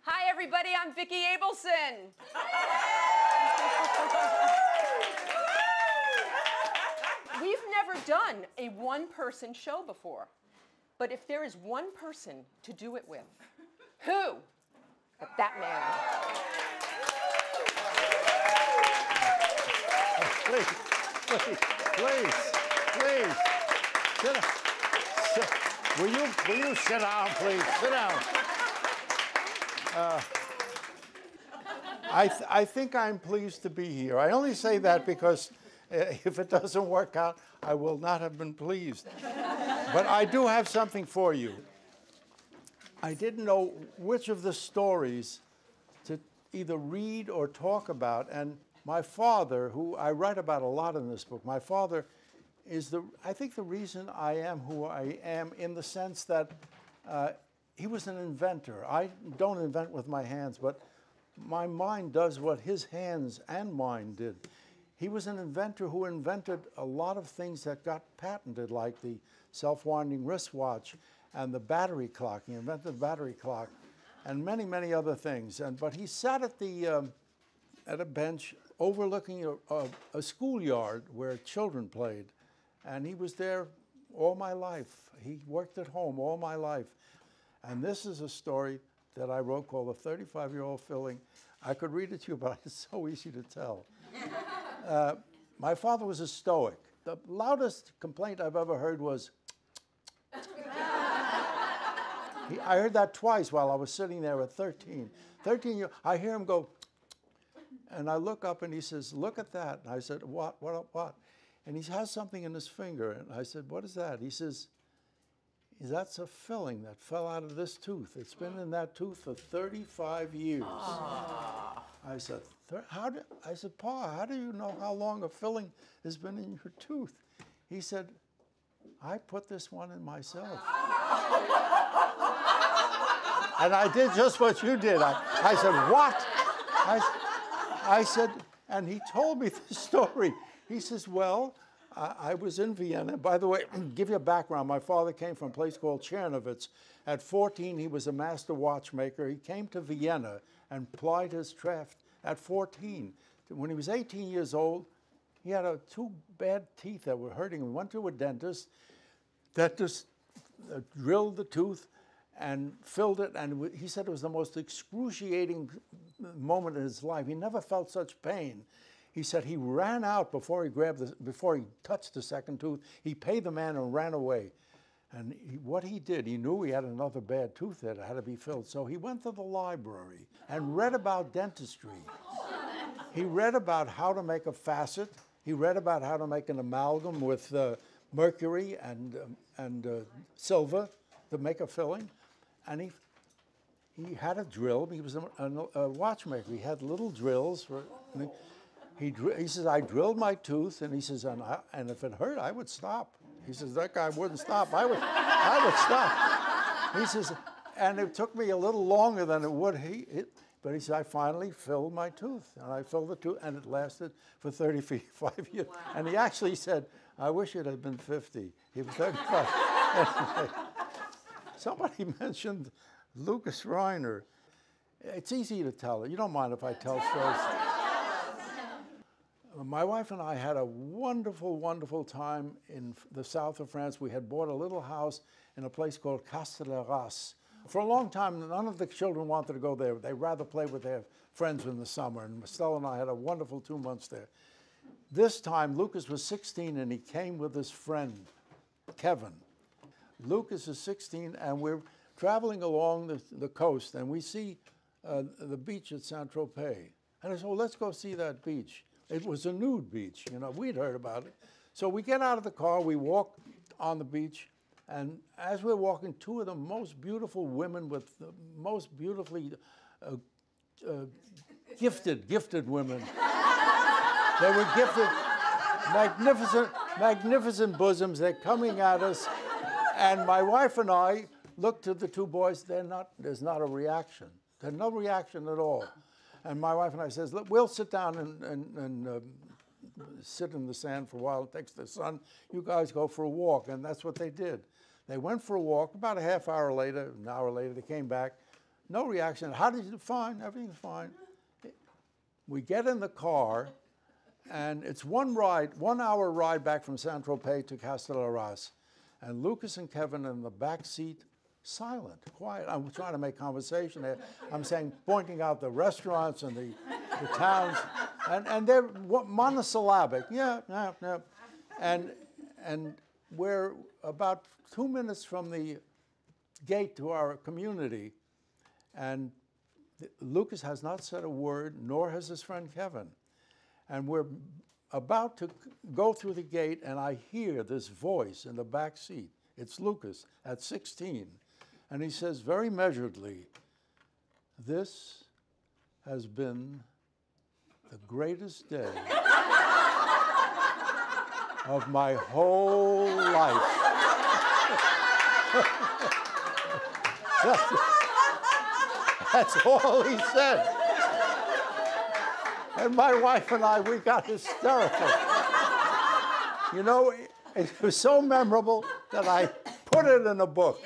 Hi, everybody. I'm Vicki Abelson. We've never done a one-person show before. But if there is one person to do it with, who but that man? Please. Sit down. Will you sit down, please? Sit down. I think I'm pleased to be here. I only say that because if it doesn't work out, I will not have been pleased. But I do have something for you. I didn't know which of the stories to either read or talk about, and my father, who I write about a lot in this book, my father is I think the reason I am who I am, in the sense that he was an inventor. I don't invent with my hands, but my mind does what his hands and mine did. He was an inventor who invented a lot of things that got patented, like the self-winding wristwatch and the battery clock. He invented the battery clock and many, many other things. But he sat at a bench overlooking a schoolyard where children played. And he was there all my life. He worked at home all my life. And this is a story that I wrote called The 35-Year-Old Filling. I could read it to you, but it's so easy to tell. My father was a Stoic. The loudest complaint I've ever heard was, I heard that twice while I was sitting there at 13. I hear him go, and I look up and he says, look at that. And I said, what? And he has something in his finger. And I said, what is that? He says, that's a filling that fell out of this tooth. It's been in that tooth for 35 years. Aww. I said, Pa, how do you know how long a filling has been in your tooth? He said, I put this one in myself. And I did just what you did. I said, what? I said, and he told me the story. He says, well, I was in Vienna. By the way, give you a background. My father came from a place called Czernowitz. At 14, he was a master watchmaker. He came to Vienna and plied his craft at 14. When he was 18 years old, he had two bad teeth that were hurting him. He went to a dentist. Dentist drilled the tooth and filled it, and he said it was the most excruciating moment in his life. He never felt such pain. He said he ran out before he touched the second tooth. He paid the man and ran away. And what he did, he knew he had another bad tooth that had to be filled. So he went to the library and read about dentistry. He read about how to make a facet. He read about how to make an amalgam with mercury and silver to make a filling. And he had a drill. He was a watchmaker. He had little drills. He says, I drilled my tooth, and he says, and if it hurt, I would stop. He says, that guy wouldn't stop. I would stop. He says, and it took me a little longer than it would. But he said, I finally filled my tooth. And I filled the tooth, and it lasted for 35 years. Wow. And he actually said, I wish it had been 50. He was 35. Anyway, somebody mentioned Carl Reiner. It's easy to tell. You don't mind if I tell stories. My wife and I had a wonderful, wonderful time in the south of France. We had bought a little house in a place called Castelerace. For a long time, none of the children wanted to go there. They'd rather play with their friends in the summer. And Stella and I had a wonderful 2 months there. This time, Lucas was 16, and he came with his friend, Kevin. Lucas is 16, and we're traveling along the coast, and we see the beach at Saint-Tropez. And I said, well, let's go see that beach. It was a nude beach, you know, we'd heard about it. So we get out of the car, we walk on the beach, and as we're walking, two of the most beautiful women with the most beautifully gifted women. They were gifted, magnificent bosoms. They're coming at us, and my wife and I looked at the two boys. There's not a reaction. There's no reaction at all. And my wife and I says, look, we'll sit down and sit in the sand for a while. It takes the sun. You guys go for a walk. And that's what they did. They went for a walk. About a half hour later, an hour later, they came back. no reaction. How did you do? Fine, everything's fine. We get in the car, and it's 1 hour ride back from Saint-Tropez to Castellarras. And Lucas and Kevin in the back seat, silent, quiet. I'm trying to make conversation. I'm saying, pointing out the restaurants and the towns, and they're monosyllabic. Yeah. And we're about 2 minutes from the gate to our community, and Lucas has not said a word, nor has his friend Kevin. And we're about to go through the gate, and I hear this voice in the back seat. It's Lucas at 16. And he says very measuredly, "This has been the greatest day of my whole life." That's all he said. And my wife and I, we got hysterical. You know, it was so memorable that I put it in a book.